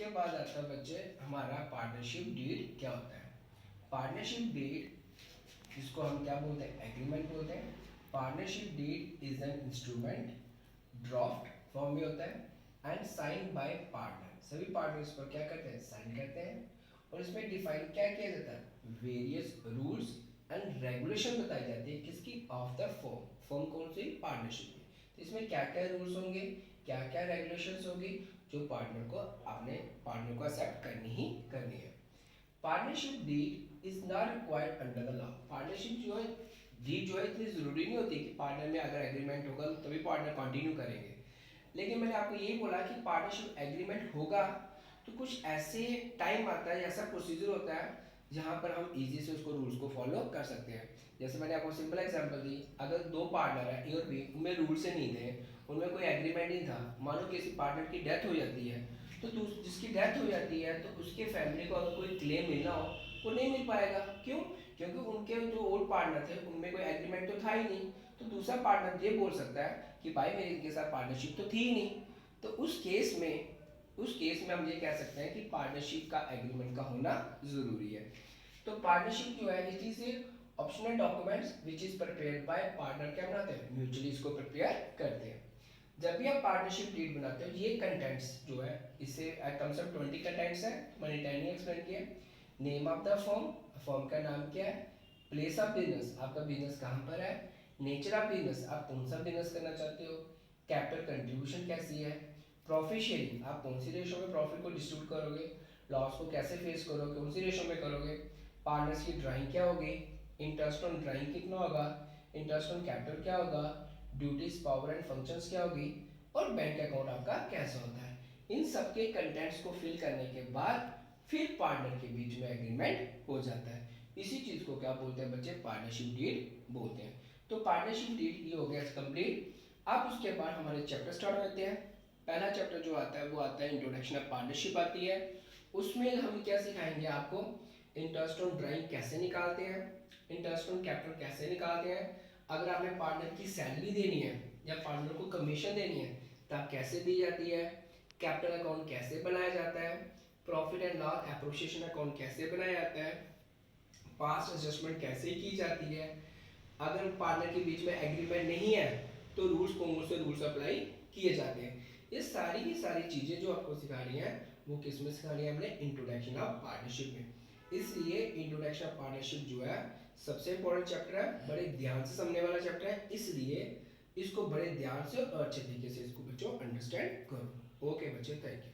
उसके बाद आता है बच्चे हमारा पार्टनरशिप डीड क्या होता है। पार्टनरशिप डीड जिसको हम क्या बोलते हैं, एग्रीमेंट बोलते हैं। Partnership deed is an instrument, draft form में होता है एंड साइन बाय पार्टनर। सभी पार्टनर्स पर क्या करते हैं, साइन करते हैं। और इसमें डिफाइन क्या किया जाता है, वेरियस रूल्स एंड रेगुलेशन बताई जाती है किसकी, ऑफ द फॉर्म। फॉर्म कौन सी, पार्टनरशिप में। तो इसमें क्या क्या रूल्स होंगे, क्या क्या रेगुलेशंस होगी जो पार्टनर को अपने पार्टनर को एक्सेप्ट करनी ही करनी है। Partnership deed is not required under the law. Partnership जो है डीड जो है इतनी जरूरी नहीं होती कि पार्टनर में अगर एग्रीमेंट होगा तभी पार्टनर कंटिन्यू करेंगे। लेकिन मैंने आपको यही बोला कि पार्टनरशिप एग्रीमेंट होगा तो कुछ ऐसे टाइम आता है, ऐसा प्रोसीजर होता है जहाँ पर हम इजी से उसको रूल्स को फॉलो कर सकते हैं। जैसे मैंने आपको सिंपल एग्जांपल दी, अगर दो पार्टनर है ए और बी, उनमें रूल से नहीं थे, उनमें कोई एग्रीमेंट नहीं था, मानो किसी पार्टनर की डेथ हो जाती है तो जिसकी डेथ हो जाती है तो उसके फैमिली को अगर कोई क्लेम मिलना हो वो नहीं मिल पाएगा। क्यों? क्योंकि उनके जो ओल्ड पार्टनर थे उनमें कोई एग्रीमेंट तो था ही नहीं। तो दूसरा पार्टनर ये बोल सकता है कि भाई मेरी इनके साथ पार्टनरशिप तो थी ही नहीं। तो उस केस में हम ये कह सकते हैं कि पार्टनरशिप का एग्रीमेंट का होना जरूरी है। तो पार्टनरशिप जो है it is a optional documents which is prepared by partner. क्या बनाते हैं, म्यूचुअली इसको प्रिपेयर करते हैं। जब भी आप पार्टनरशिप डीड बनाते हो ये कंटेंट्स जो है, इससे कम से कम 20 कंटेंट्स है, मैंने 10 ही एक्सप्लेन किया। Name of the firm, firm का नाम क्या है। प्लेस ऑफ बिजनेस, आपका बिजनेस कहाँ पर है। नेचर ऑफ बिजनेस, आप कौन सा बिजनेस करना चाहते हो। कैपिटल कंट्रीब्यूशन कैसी है। प्रॉफिट शेयरिंग, आप कौन सी रेशो में प्रॉफिट को डिस्ट्रीब्यूट करोगे। लॉस को कैसे फेस करोगे, कौन सी रेशो में करोगे। पार्टनर्स की ड्राइंग क्या होगी। इंटरेस्ट ऑन ड्राइंग कितना होगा। इंटरेस्ट ऑन कैपिटल क्या होगा। ड्यूटीज, पावर एंड फंक्शंस क्या होगी। और बैंक अकाउंट आपका कैसा होता है। इन सब के कंटेंट्स को फिल करने के बाद फिर पार्टनर के बीच में एग्रीमेंट हो जाता है। इसी चीज को क्या बोलते हैं बच्चे, पार्टनरशिप डीड बोलते हैं। तो पार्टनरशिप डीड ये हो गया कंप्लीट। अब उसके बाद हमारे चैप्टर स्टार्ट होते हैं। पहला चैप्टर जो आता है वो आता है इंट्रोडक्शन ऑफ पार्टनरशिप आती है। उसमें हम क्या सिखाएंगे आपको, इंटरेस्ट ऑन ड्राइंग कैसे निकालते हैं, इंटरेस्ट ऑन कैपिटल कैसे निकालते हैं, अगर आपने पार्टनर की सैलरी देनी है या पार्टनर को कमीशन देनी है तब कैसे दी जाती है, कैपिटल अकाउंट कैसे बनाया जाता है, प्रॉफिट एंड लॉस एप्रोसिएशन अकाउंट कैसे बनाया जाता है, पास्ट एडजस्टमेंट कैसे की जाती है, अगर पार्टनर के बीच में एग्रीमेंट नहीं है तो रूल्स कौन से रूल्स अप्लाई किए जाते हैं। ये सारी की सारी चीजें जो आपको सिखानी है वो किस में सिखानी है, हमने इंट्रोडक्शन ऑफ पार्टनरशिप में। इसलिए इंट्रोडक्शन ऑफ पार्टनरशिप जो है सबसे इंपॉर्टेंट चैप्टर है, बड़े ध्यान से समझने वाला चैप्टर है, इसलिए इसको बड़े ध्यान से और अच्छे तरीके से इसको बच्चों अंडरस्टैंड करो। ओके बच्चे, थैंक यू।